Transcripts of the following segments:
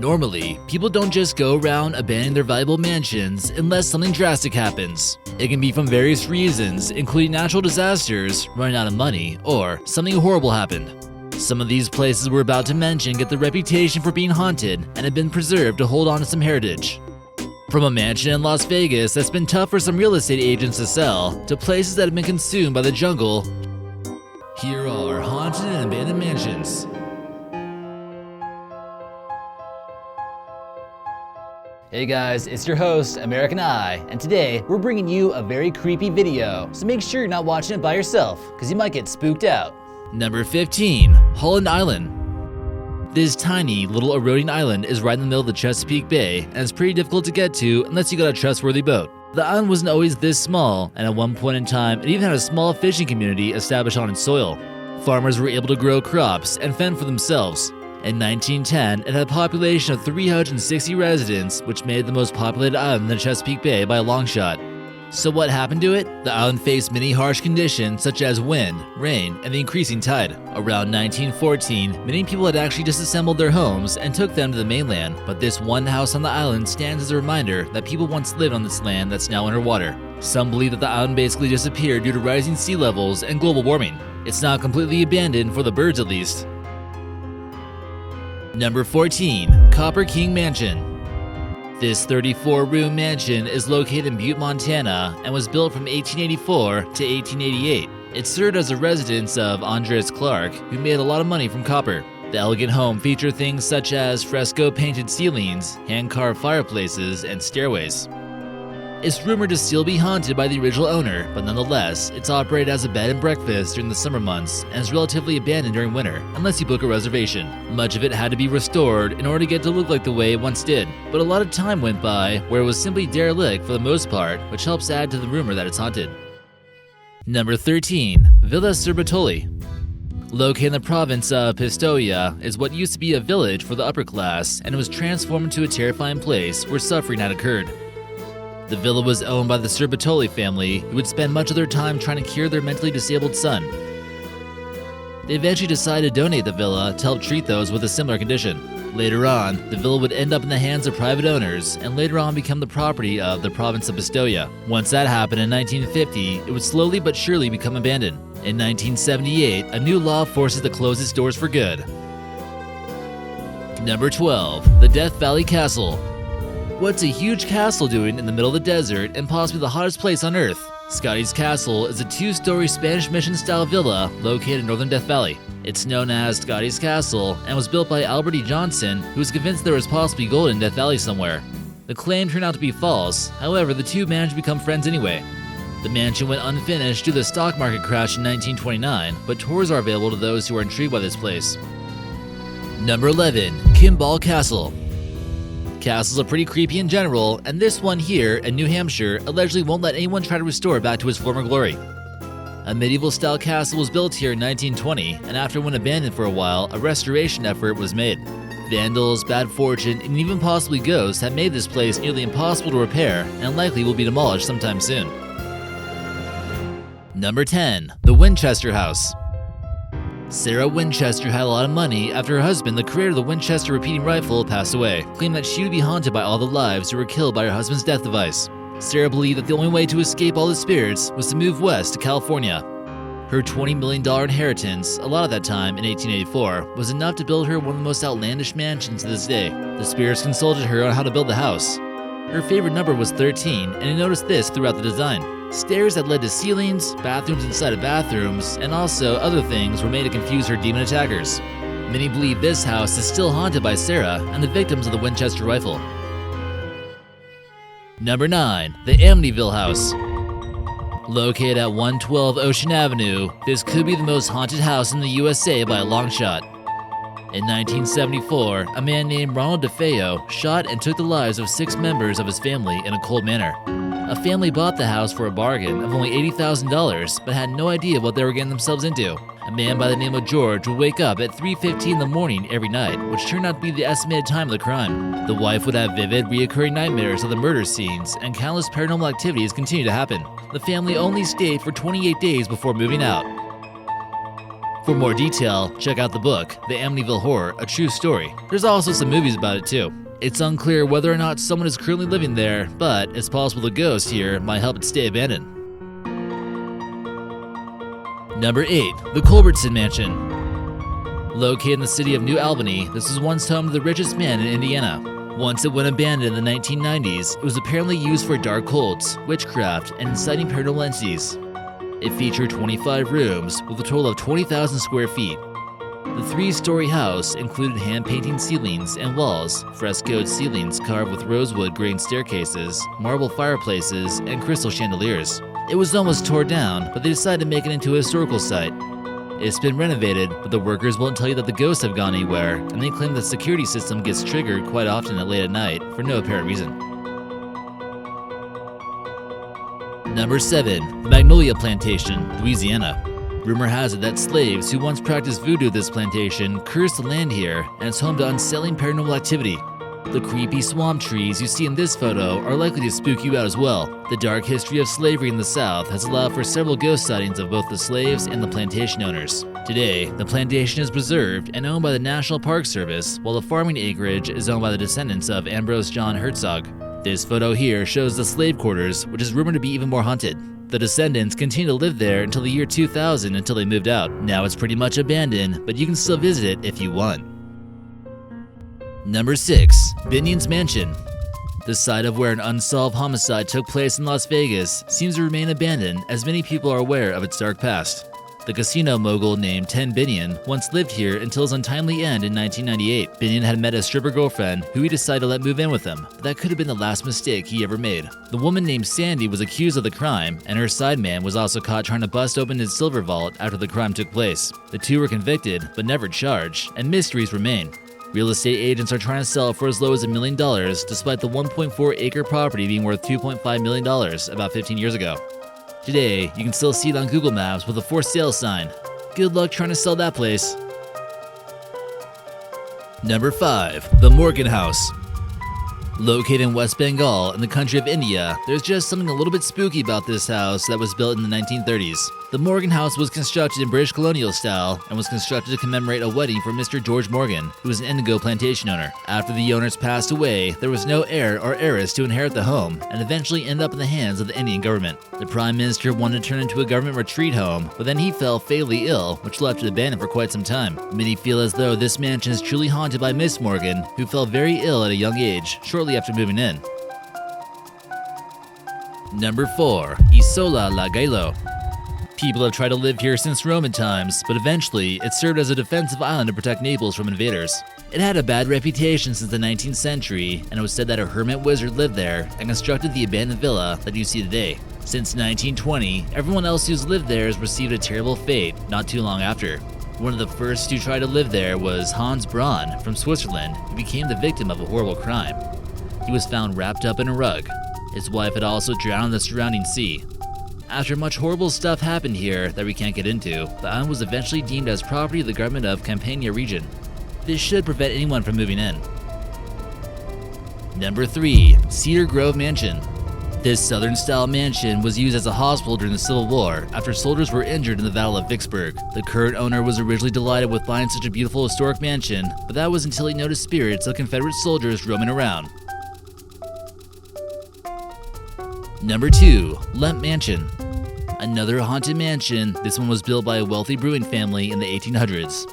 Normally, people don't just go around abandoning their valuable mansions unless something drastic happens. It can be from various reasons, including natural disasters, running out of money, or something horrible happened. Some of these places we're about to mention get the reputation for being haunted and have been preserved to hold on to some heritage. From a mansion in Las Vegas that's been tough for some real estate agents to sell, to places that have been consumed by the jungle, here are haunted and abandoned mansions. Hey guys, it's your host, American Eye, and today we're bringing you a very creepy video, so make sure you're not watching it by yourself, because you might get spooked out. Number 15, Holland Island. This tiny little eroding island is right in the middle of the Chesapeake Bay, and it's pretty difficult to get to unless you got a trustworthy boat. The island wasn't always this small, and at one point in time, it even had a small fishing community established on its soil. Farmers were able to grow crops and fend for themselves. In 1910, it had a population of 360 residents, which made it the most populated island in the Chesapeake Bay by a long shot. So what happened to it? The island faced many harsh conditions such as wind, rain, and the increasing tide. Around 1914, many people had actually disassembled their homes and took them to the mainland, but this one house on the island stands as a reminder that people once lived on this land that's now underwater. Some believe that the island basically disappeared due to rising sea levels and global warming. It's not completely abandoned, for the birds at least. Number 14, Copper King Mansion. This 34-room mansion is located in Butte, Montana, and was built from 1884 to 1888. It served as a residence of Andres Clark, who made a lot of money from copper. The elegant home featured things such as fresco-painted ceilings, hand-carved fireplaces, and stairways. It's rumored to still be haunted by the original owner, but nonetheless, it's operated as a bed and breakfast during the summer months and is relatively abandoned during winter, unless you book a reservation. Much of it had to be restored in order to get to look like the way it once did, but a lot of time went by where it was simply derelict for the most part, which helps add to the rumor that it's haunted. Number 13, Villa Sbertoli. Located in the province of Pistoia, is what used to be a village for the upper class, and it was transformed into a terrifying place where suffering had occurred. The villa was owned by the Sbertoli family, who would spend much of their time trying to cure their mentally disabled son. They eventually decided to donate the villa to help treat those with a similar condition. Later on, the villa would end up in the hands of private owners, and later on become the property of the province of Pistoia. Once that happened in 1950, it would slowly but surely become abandoned. In 1978, a new law forces it to close its doors for good. Number 12, the Death Valley Castle. What's a huge castle doing in the middle of the desert and possibly the hottest place on Earth? Scotty's Castle is a two-story Spanish Mission-style villa located in northern Death Valley. It's known as Scotty's Castle and was built by Albert E. Johnson, who was convinced there was possibly gold in Death Valley somewhere. The claim turned out to be false, however, the two managed to become friends anyway. The mansion went unfinished due to the stock market crash in 1929, but tours are available to those who are intrigued by this place. Number 11, Kimball Castle. Castles are pretty creepy in general, and this one here in New Hampshire allegedly won't let anyone try to restore it back to its former glory. A medieval-style castle was built here in 1920, and after it went abandoned for a while, a restoration effort was made. Vandals, bad fortune, and even possibly ghosts have made this place nearly impossible to repair, and likely will be demolished sometime soon. Number 10, the Winchester House. Sarah Winchester had a lot of money after her husband, the creator of the Winchester repeating rifle, passed away, claiming that she would be haunted by all the lives who were killed by her husband's death device. Sarah believed that the only way to escape all the spirits was to move west to California. Her $20 million inheritance, a lot at that time in 1884, was enough to build her one of the most outlandish mansions to this day. The spirits consulted her on how to build the house. Her favorite number was 13, and he noticed this throughout the design. Stairs that led to ceilings, bathrooms inside of bathrooms, and also other things were made to confuse her demon attackers. Many believe this house is still haunted by Sarah and the victims of the Winchester rifle. Number 9, the Amityville House. Located at 112 Ocean Avenue, this could be the most haunted house in the USA by a long shot. In 1974, a man named Ronald DeFeo shot and took the lives of 6 members of his family in a cold manner. A family bought the house for a bargain of only $80,000, but had no idea what they were getting themselves into. A man by the name of George would wake up at 3:15 in the morning every night, which turned out to be the estimated time of the crime. The wife would have vivid, reoccurring nightmares of the murder scenes, and countless paranormal activities continued to happen. The family only stayed for 28 days before moving out. For more detail, check out the book, The Amityville Horror, A True Story. There's also some movies about it too. It's unclear whether or not someone is currently living there, but it's possible the ghost here might help it stay abandoned. Number 8. The Culbertson Mansion. Located in the city of New Albany, this was once home to the richest man in Indiana. Once it went abandoned in the 1990s, it was apparently used for dark cults, witchcraft, and inciting paranormal entities. It featured 25 rooms with a total of 20,000 square feet. The three-story house included hand-painting ceilings and walls, frescoed ceilings carved with rosewood grain staircases, marble fireplaces, and crystal chandeliers. It was almost torn down, but they decided to make it into a historical site. It's been renovated, but the workers won't tell you that the ghosts have gone anywhere, and they claim the security system gets triggered quite often late at night for no apparent reason. Number 7. The Magnolia Plantation, Louisiana. Rumor has it that slaves who once practiced voodoo at this plantation cursed the land here, and it's home to unsettling paranormal activity. The creepy swamp trees you see in this photo are likely to spook you out as well. The dark history of slavery in the South has allowed for several ghost sightings of both the slaves and the plantation owners. Today, the plantation is preserved and owned by the National Park Service, while the farming acreage is owned by the descendants of Ambrose John Hertzog. This photo here shows the slave quarters, which is rumored to be even more haunted. The descendants continued to live there until the year 2000 until they moved out. Now it's pretty much abandoned, but you can still visit it if you want. Number 6. Binion's Mansion. The site of where an unsolved homicide took place in Las Vegas seems to remain abandoned, as many people are aware of its dark past. The casino mogul named Binion once lived here until his untimely end in 1998. Binion had met a stripper girlfriend who he decided to let move in with him, but that could have been the last mistake he ever made. The woman named Sandy was accused of the crime, and her sideman was also caught trying to bust open his silver vault after the crime took place. The two were convicted, but never charged, and mysteries remain. Real estate agents are trying to sell it for as low as $1 million, despite the 1.4-acre property being worth $2.5 million about 15 years ago. Today, you can still see it on Google Maps with a for sale sign. Good luck trying to sell that place. Number 5. The Morgan House. Located in West Bengal in the country of India, there's just something a little bit spooky about this house that was built in the 1930s. The Morgan House was constructed in British colonial style and was constructed to commemorate a wedding for Mr. George Morgan, who was an indigo plantation owner. After the owners passed away, there was no heir or heiress to inherit the home, and eventually ended up in the hands of the Indian government. The Prime Minister wanted to turn it into a government retreat home, but then he fell fatally ill, which left it abandoned for quite some time. Many feel as though this mansion is truly haunted by Miss Morgan, who fell very ill at a young age, shortly after moving in. Number 4. Isola la Gaiola. People have tried to live here since Roman times, but eventually it served as a defensive island to protect Naples from invaders. It had a bad reputation since the 19th century, and it was said that a hermit wizard lived there and constructed the abandoned villa that you see today. Since 1920, everyone else who's lived there has received a terrible fate not too long after. One of the first to try to live there was Hans Braun from Switzerland, who became the victim of a horrible crime. He was found wrapped up in a rug. His wife had also drowned in the surrounding sea. After much horrible stuff happened here that we can't get into, the island was eventually deemed as property of the government of Campania region. This should prevent anyone from moving in. Number 3. Cedar Grove Mansion. This southern-style mansion was used as a hospital during the Civil War after soldiers were injured in the Battle of Vicksburg. The current owner was originally delighted with buying such a beautiful historic mansion, but that was until he noticed spirits of Confederate soldiers roaming around. Number 2. Lemp Mansion. Another haunted mansion, this one was built by a wealthy brewing family in the 1800s.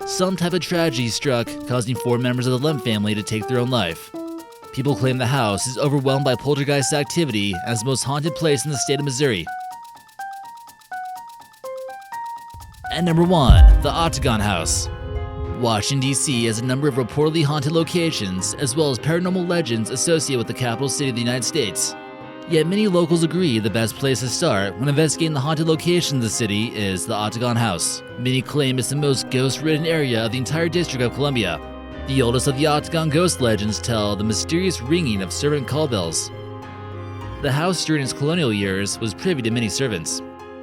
Some type of tragedy struck, causing 4 members of the Lemp family to take their own life. People claim the house is overwhelmed by poltergeist activity and is the most haunted place in the state of Missouri. And number 1. The Octagon House. Washington, D.C. has a number of reportedly haunted locations, as well as paranormal legends associated with the capital city of the United States. Yet many locals agree the best place to start when investigating the haunted location of the city is the Octagon House. Many claim it's the most ghost-ridden area of the entire District of Columbia. The oldest of the Octagon ghost legends tell the mysterious ringing of servant call bells. The house during its colonial years was privy to many servants.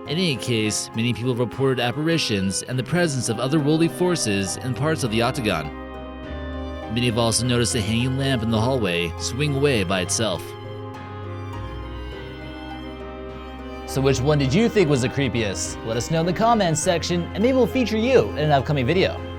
In any case, many people reported apparitions and the presence of otherworldly forces in parts of the Octagon. Many have also noticed a hanging lamp in the hallway swing away by itself. So which one did you think was the creepiest? Let us know in the comments section and maybe we'll feature you in an upcoming video.